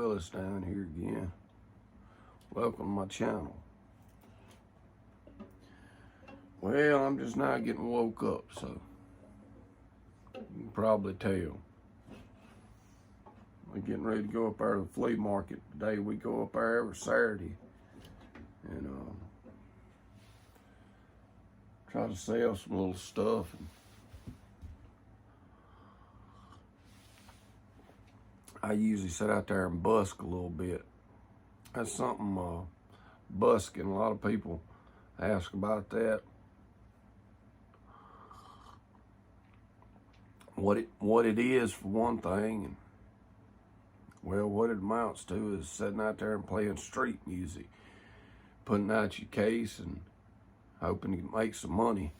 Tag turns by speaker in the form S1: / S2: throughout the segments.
S1: Ellis down here again. Welcome to my channel. Well, I'm just now getting woke up, so you can probably tell. We're getting ready to go up there to the flea market today. We go up there every Saturday and try to sell some little stuff. I usually sit out there and busk a little bit. That's something, busking. A lot of people ask about that. What it is for one thing, and well, what it amounts to is sitting out there and playing street music, putting out your case and hoping to make some money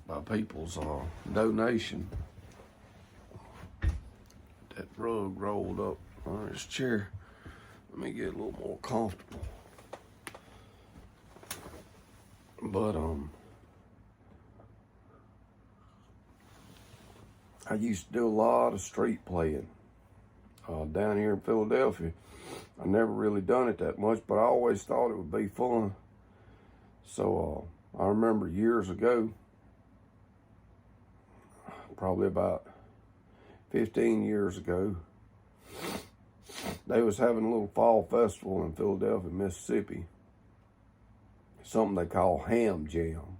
S1: by people's donation. That rug rolled up on his chair. Let me get a little more comfortable. But I used to do a lot of street playing down here in Philadelphia. I never really done it that much, but I always thought it would be fun. So I remember years ago, probably about 15 years ago, they was having a little fall festival in Philadelphia, Mississippi. Something they call Ham Jam.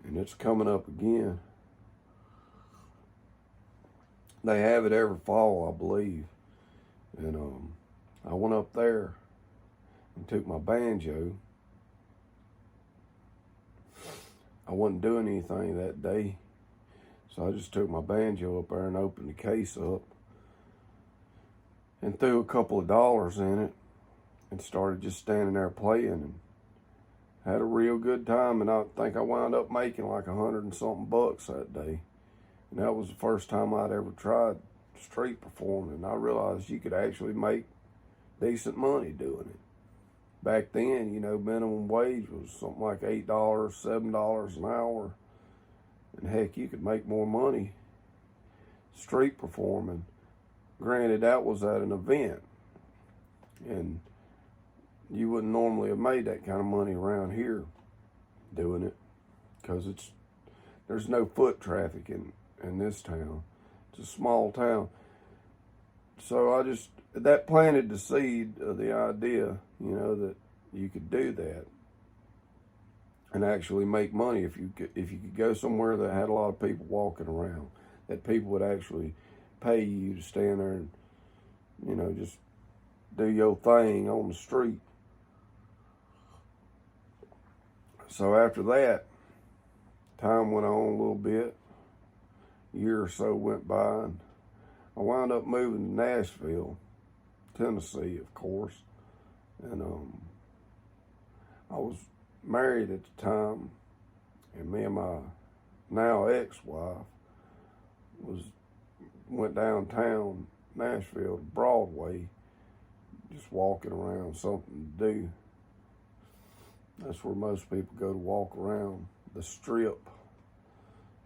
S1: And it's coming up again. They have it every fall, I believe. And I went up there and took my banjo. I wasn't doing anything that day, so I just took my banjo up there and opened the case up and threw a couple of dollars in it and started just standing there playing and had a real good time. And I think I wound up making like $100 and something bucks that day. And that was the first time I'd ever tried street performing. And I realized you could actually make decent money doing it. Back then, you know, minimum wage was something like $8, $7 an hour. And heck, you could make more money street performing. Granted, that was at an event. And you wouldn't normally have made that kind of money around here doing it, because there's no foot traffic in this town. It's a small town. So that planted the seed of the idea, you know, that you could do that and actually make money if you could go somewhere that had a lot of people walking around, that people would actually pay you to stand there and, you know, just do your thing on the street. So after that, time went on a little bit. A year or so went by, and I wound up moving to Nashville, Tennessee, of course. And I was married at the time, and me and my now ex-wife went downtown Nashville to Broadway, just walking around, something to do. That's where most people go to walk around, the Strip.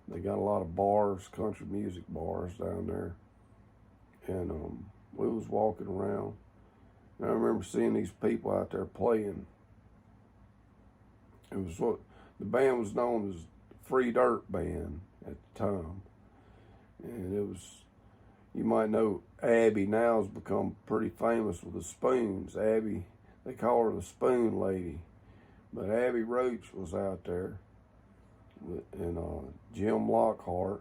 S1: They got a lot of bars, country music bars down there. And we was walking around. And I remember seeing these people out there playing. It was what the band was known as Free Dirt Band at the time. And it was, you might know Abby now has become pretty famous with the spoons. Abby, they call her the Spoon Lady. But Abby Roach was out there. And Jim Lockart,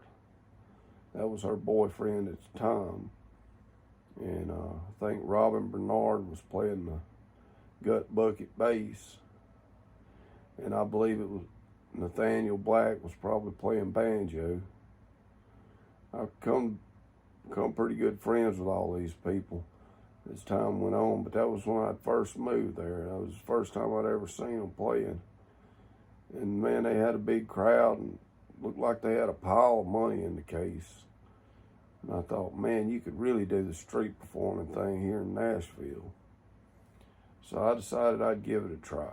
S1: that was her boyfriend at the time. And I think Robin Bernard was playing the gut bucket bass. And I believe it was Nathaniel Black was probably playing banjo. I've come pretty good friends with all these people as time went on, but that was when I first moved there. That was the first time I'd ever seen them playing. And man, they had a big crowd and looked like they had a pile of money in the case. And I thought, man, you could really do the street performing thing here in Nashville. So I decided I'd give it a try.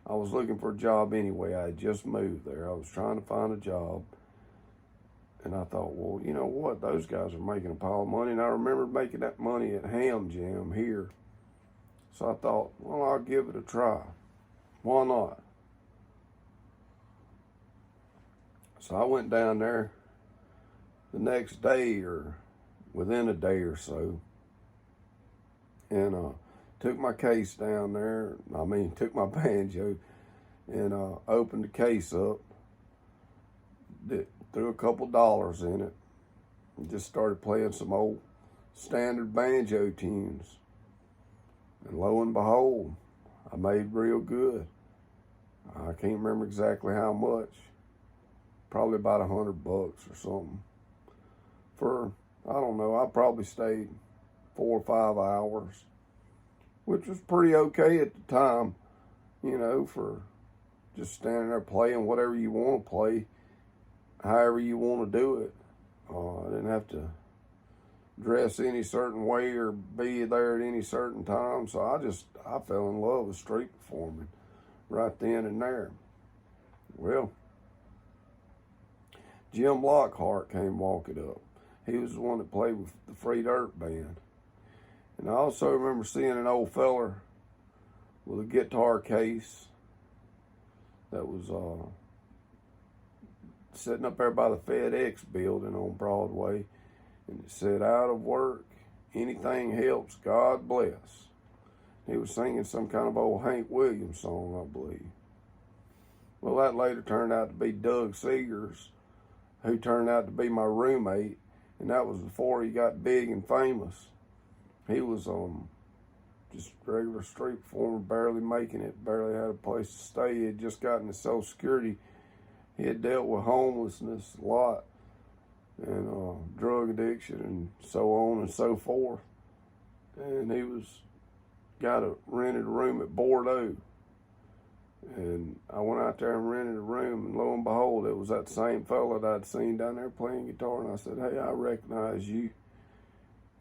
S1: I was looking for a job anyway. I had just moved there. I was trying to find a job. And I thought, well, you know what? Those guys are making a pile of money. And I remember making that money at Ham Jam here. So I thought, well, I'll give it a try. Why not? So I went down there the next day or within a day or so and took my case down there. Took my banjo and opened the case up. Threw a couple dollars in it and just started playing some old standard banjo tunes. And lo and behold, I made real good. I can't remember exactly how much. Probably about $100 or something. For, I don't know, I probably stayed 4 or 5 hours, which was pretty okay at the time, you know, for just standing there playing whatever you want to play, however you want to do it. I didn't have to dress any certain way or be there at any certain time, so I fell in love with street performing right then and there. Well, Jim Lockart came walking up. He was the one that played with the Free Dirt Band. And I also remember seeing an old feller with a guitar case that was sitting up there by the FedEx building on Broadway. And it said, "Out of work, anything helps, God bless." He was singing some kind of old Hank Williams song, I believe. Well, that later turned out to be Doug Seagar's, who turned out to be my roommate, and that was before he got big and famous. He was just regular street performer, barely making it, barely had a place to stay. He had just gotten his Social Security. He had dealt with homelessness a lot, and drug addiction, and so on and so forth. And he got a rented room at Bordeaux. And I went out there and rented a room, and lo and behold, it was that same fella that I'd seen down there playing guitar. And I said, "Hey, I recognize you."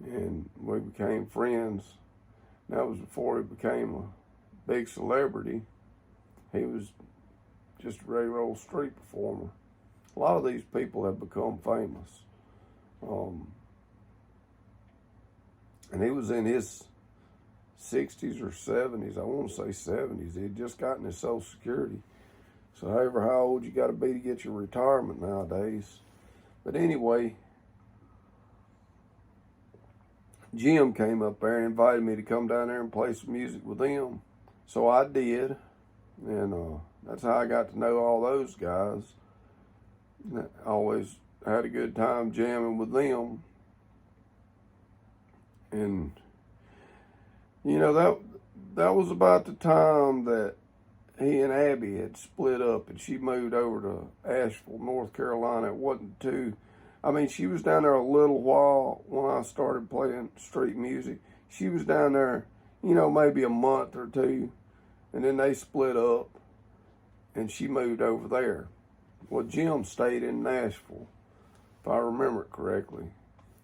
S1: And we became friends. And that was before he became a big celebrity. He was just a regular old street performer. A lot of these people have become famous. And he was in his 60s or 70s. I want to say 70s. He had just gotten his Social Security. So however how old you got to be to get your retirement nowadays. But anyway, Jim came up there and invited me to come down there and play some music with him. So I did. And that's how I got to know all those guys. I always had a good time jamming with them. And you know, that was about the time that he and Abby had split up, and she moved over to Asheville, North Carolina. It wasn't she was down there a little while when I started playing street music. She was down there, you know, maybe a month or two, and then they split up, and she moved over there. Well, Jim stayed in Nashville, if I remember it correctly.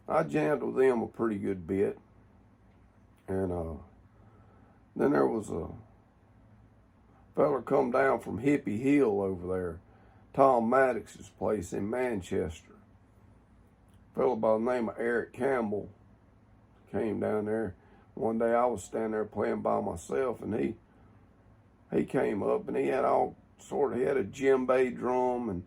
S1: I jammed with them a pretty good bit, and then there was a fella come down from Hippie Hill over there, Tom Maddox's place in Manchester. A fella by the name of Eric Campbell came down there. One day I was standing there playing by myself, and he came up, and he had he had a djembe drum and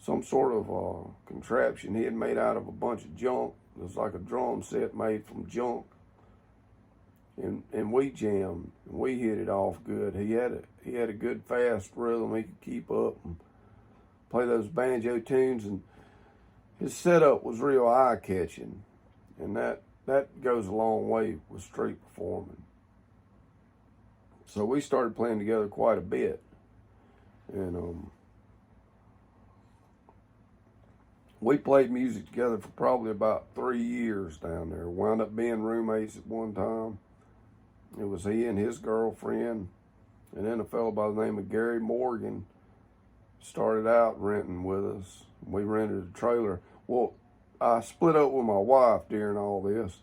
S1: some sort of contraption he had made out of a bunch of junk. It was like a drum set made from junk. And we jammed, and we hit it off good. He had a good fast rhythm. He could keep up and play those banjo tunes, and his setup was real eye-catching. And that goes a long way with street performing. So we started playing together quite a bit. And we played music together for probably about 3 years down there. Wound up being roommates at one time. It was he and his girlfriend, and then a fellow by the name of Gary Morgan started out renting with us. We rented a trailer. Well, I split up with my wife during all this.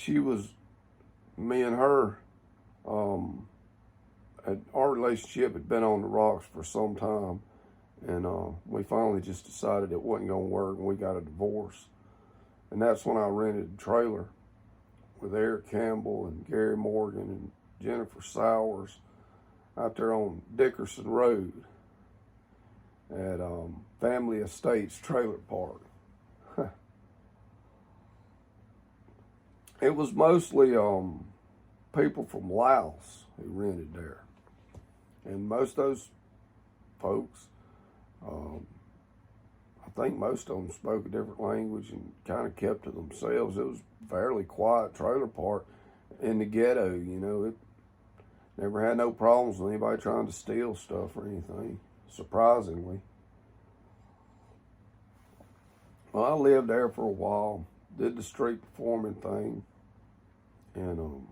S1: Me and her, our relationship had been on the rocks for some time, And we finally just decided it wasn't going to work, and we got a divorce. And that's when I rented a trailer with Eric Campbell and Gary Morgan and Jennifer Sowers out there on Dickerson Road at Family Estates Trailer Park. It was mostly people from Laos who rented there. And most of those folks, I think most of them spoke a different language and kind of kept to themselves. It was a fairly quiet trailer park in the ghetto, you know. It never had no problems with anybody trying to steal stuff or anything, surprisingly. Well, I lived there for a while, did the street performing thing, and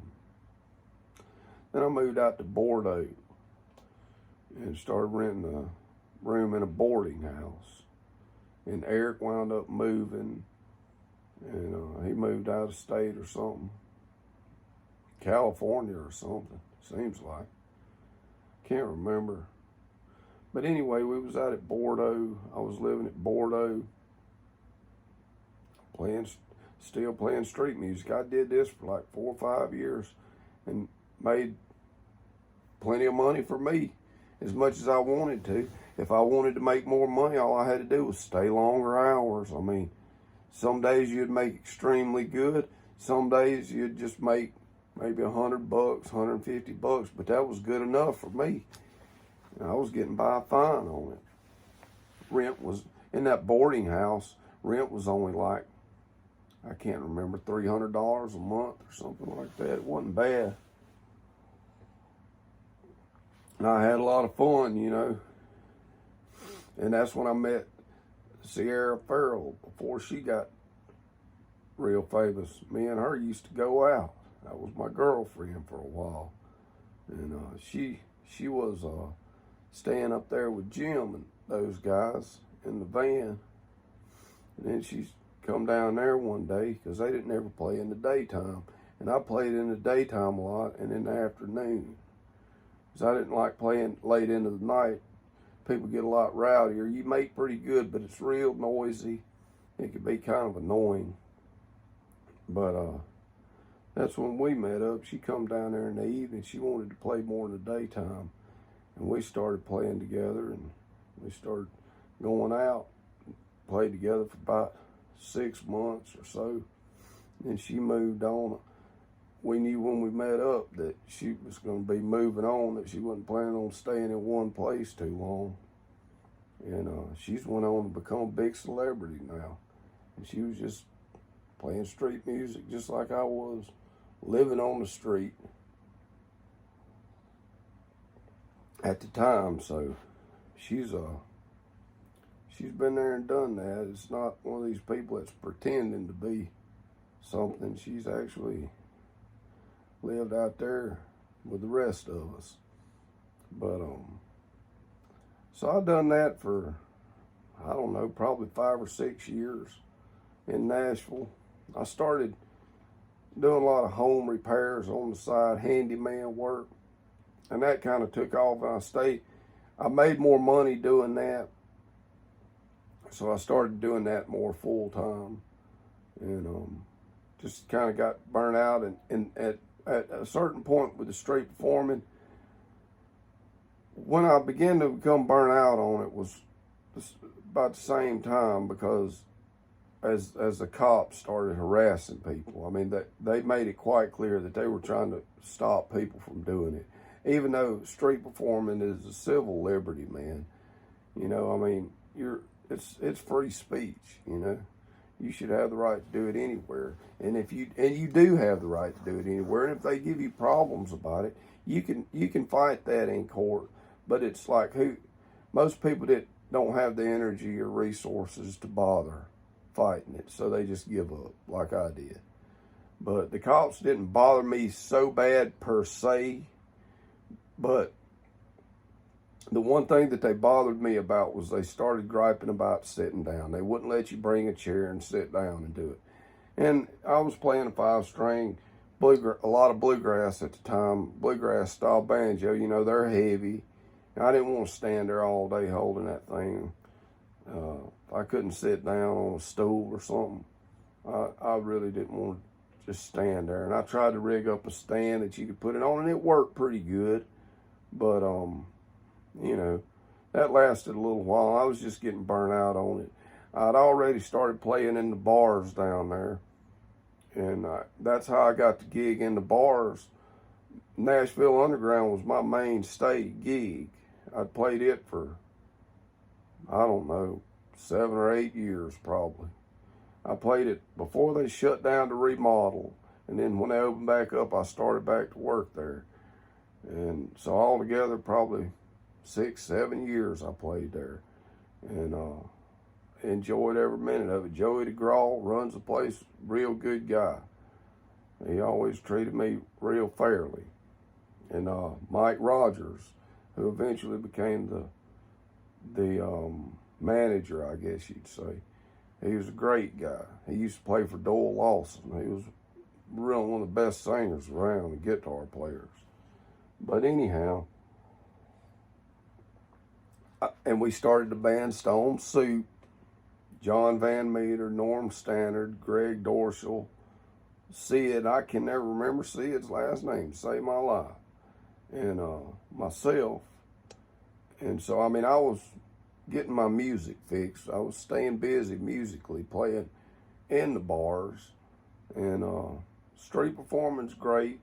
S1: then I moved out to Bordeaux and started renting a room in a boarding house. And Eric wound up moving, and he moved out of state or something, California or something, seems like. Can't remember. But anyway, we was out at Bordeaux. I was living at Bordeaux, still playing street music. I did this for like 4 or 5 years and made plenty of money for me, as much as I wanted to. If I wanted to make more money, all I had to do was stay longer hours. I mean, some days you'd make extremely good. Some days you'd just make maybe $100, $150, but that was good enough for me. And I was getting by fine on it. Rent was, in that boarding house, rent was only like, I can't remember, $300 a month or something like that. It wasn't bad. And I had a lot of fun, you know. And that's when I met Ferrel before she got real famous. Me and her used to go out. That was my girlfriend for a while. And she was staying up there with Jim and those guys in the van. And then she's come down there one day because they didn't ever play in the daytime. And I played in the daytime a lot and in the afternoon. Because I didn't like playing late into the night. People get a lot rowdier. You make pretty good, but it's real noisy. It can be kind of annoying. But that's when we met up. She come down there in the evening. She wanted to play more in the daytime. And we started playing together, and we started going out. Played together for about 6 months or so. Then she moved on. We knew when we met up that she was going to be moving on, that she wasn't planning on staying in one place too long. And she's went on to become a big celebrity now. And she was just playing street music just like I was, living on the street at the time. So she's been there and done that. It's not one of these people that's pretending to be something. She's actually lived out there with the rest of us. But so I done that for, I don't know, probably 5 or 6 years in Nashville. I started doing a lot of home repairs on the side, handyman work, and that kind of took off. And I made more money doing that, so I started doing that more full time, and just kind of got burnt out. And at a certain point with the street performing, when I began to become burnt out on it was about the same time, because as the cops started harassing people. I mean, they made it quite clear that they were trying to stop people from doing it, even though street performing is a civil liberty, man. You know, I mean, it's free speech. You know, you should have the right to do it anywhere, and you do have the right to do it anywhere. And if they give you problems about it, you can fight that in court. But it's like most people that don't have the energy or resources to bother fighting it, so they just give up, like I did. But the cops didn't bother me so bad per se, but the one thing that they bothered me about was they started griping about sitting down. They wouldn't let you bring a chair and sit down and do it. And I was playing a 5-string, a lot of bluegrass at the time, bluegrass style banjo. You know, they're heavy, I didn't want to stand there all day holding that thing. If I couldn't sit down on a stool or something, I really didn't want to just stand there. And I tried to rig up a stand that you could put it on, and it worked pretty good. But, you know, that lasted a little while. I was just getting burnt out on it. I'd already started playing in the bars down there. And that's how I got the gig in the bars. Nashville Underground was my mainstay gig. I'd played it for, I don't know, 7 or 8 years probably. I played it before they shut down to remodel. And then when they opened back up, I started back to work there. And so altogether, probably 6, 7 years I played there. And enjoyed every minute of it. Joey DeGraw runs the place, real good guy. He always treated me real fairly. And Mike Rogers, who eventually became the manager, I guess you'd say. He was a great guy. He used to play for Doyle Lawson. He was really one of the best singers around, and guitar players. But anyhow, and we started the band Stone Soup. John Van Meter, Norm Stannard, Greg Dorschel, Sid. I can never remember Sid's last name to save my life. And myself. And so, I mean, I was getting my music fixed. I was staying busy musically, playing in the bars. And street performance great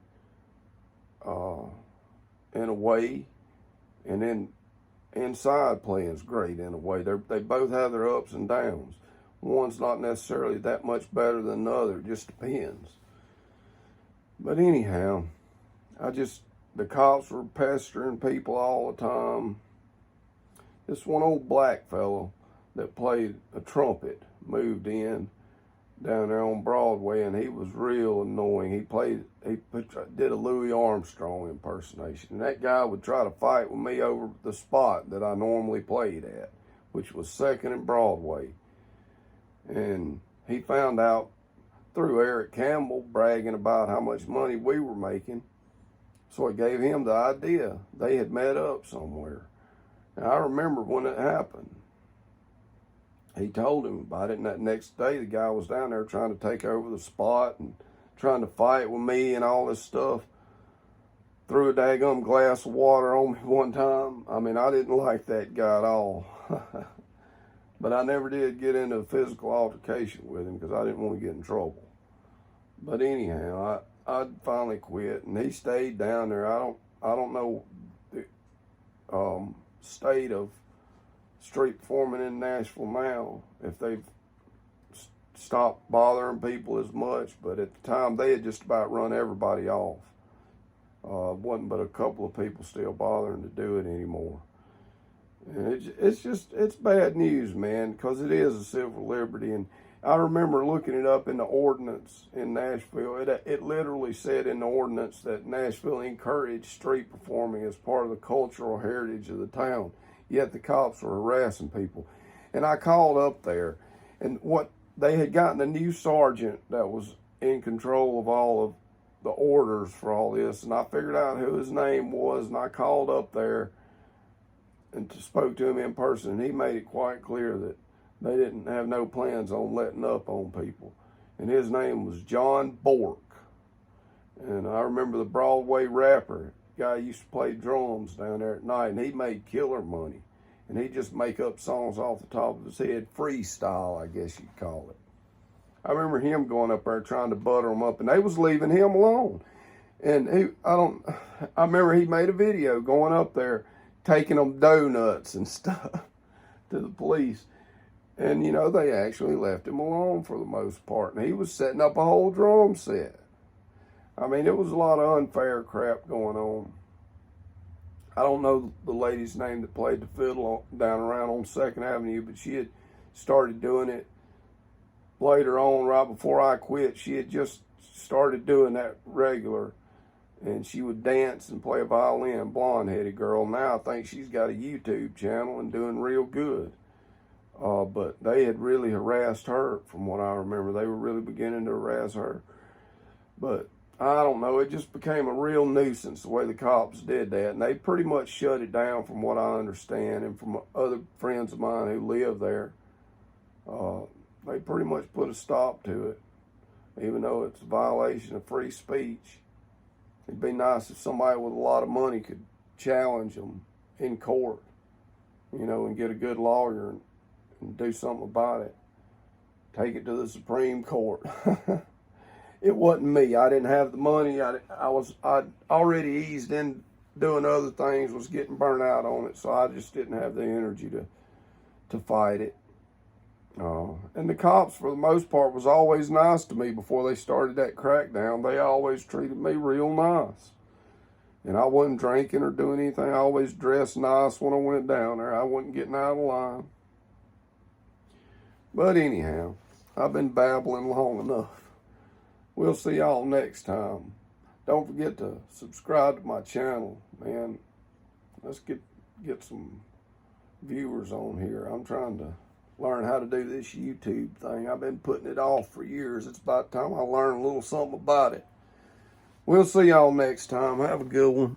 S1: in a way. And then inside playing's great in a way. They both have their ups and downs. One's not necessarily that much better than the other. It just depends. But anyhow, the cops were pestering people all the time. This one old black fellow that played a trumpet moved in down there on Broadway, and he was real annoying. He did a Louis Armstrong impersonation, and that guy would try to fight with me over the spot that I normally played at, which was 2nd and Broadway. And he found out through Eric Campbell bragging about how much money we were making, so it gave him the idea. They had met up somewhere. And I remember when it happened. He told him about it, and that next day the guy was down there trying to take over the spot and trying to fight with me and all this stuff. Threw a daggum glass of water on me one time. I mean, I didn't like that guy at all. But I never did get into a physical altercation with him because I didn't want to get in trouble. But anyhow, I finally quit, and he stayed down there. I don't know the state of street performing in Nashville now, if they've stopped bothering people as much, but at the time they had just about run everybody off. Wasn't but a couple of people still bothering to do it anymore. And it's bad news, man, because it is a civil liberty. And I remember looking it up in the ordinance in Nashville. It literally said in the ordinance that Nashville encouraged street performing as part of the cultural heritage of the town. Yet the cops were harassing people. And I called up there, and they had gotten a new sergeant that was in control of all of the orders for all this. And I figured out who his name was, and I called up there and spoke to him in person. And he made it quite clear that they didn't have no plans on letting up on people. And his name was John Bork. And I remember the Broadway rapper. Guy used to play drums down there at night, and he made killer money. And he'd just make up songs off the top of his head, freestyle, I guess you'd call it. I remember him going up there trying to butter them up, and they was leaving him alone. And I remember he made a video going up there, taking them donuts and stuff to the police. And, you know, they actually left him alone for the most part. And he was setting up a whole drum set. I mean, it was a lot of unfair crap going on. I don't know the lady's name that played the fiddle down around on 2nd Avenue, but she had started doing it later on, right before I quit. She had just started doing that regular, and she would dance and play a violin, blonde-headed girl. Now I think she's got a YouTube channel and doing real good. But they had really harassed her, from what I remember. They were really beginning to harass her. But I don't know, it just became a real nuisance the way the cops did that. And they pretty much shut it down from what I understand, and from other friends of mine who live there. They pretty much put a stop to it, even though it's a violation of free speech. It'd be nice if somebody with a lot of money could challenge them in court, you know, and get a good lawyer and do something about it. Take it to the Supreme Court. It wasn't me. I didn't have the money. I'd already eased in doing other things, was getting burnt out on it, so I just didn't have the energy to fight it. And the cops, for the most part, was always nice to me before they started that crackdown. They always treated me real nice. And I wasn't drinking or doing anything. I always dressed nice when I went down there. I wasn't getting out of line. But anyhow, I've been babbling long enough. We'll see y'all next time. Don't forget to subscribe to my channel, man. Let's get some viewers on here. I'm trying to learn how to do this YouTube thing. I've been putting it off for years. It's about time I learn a little something about it. We'll see y'all next time. Have a good one.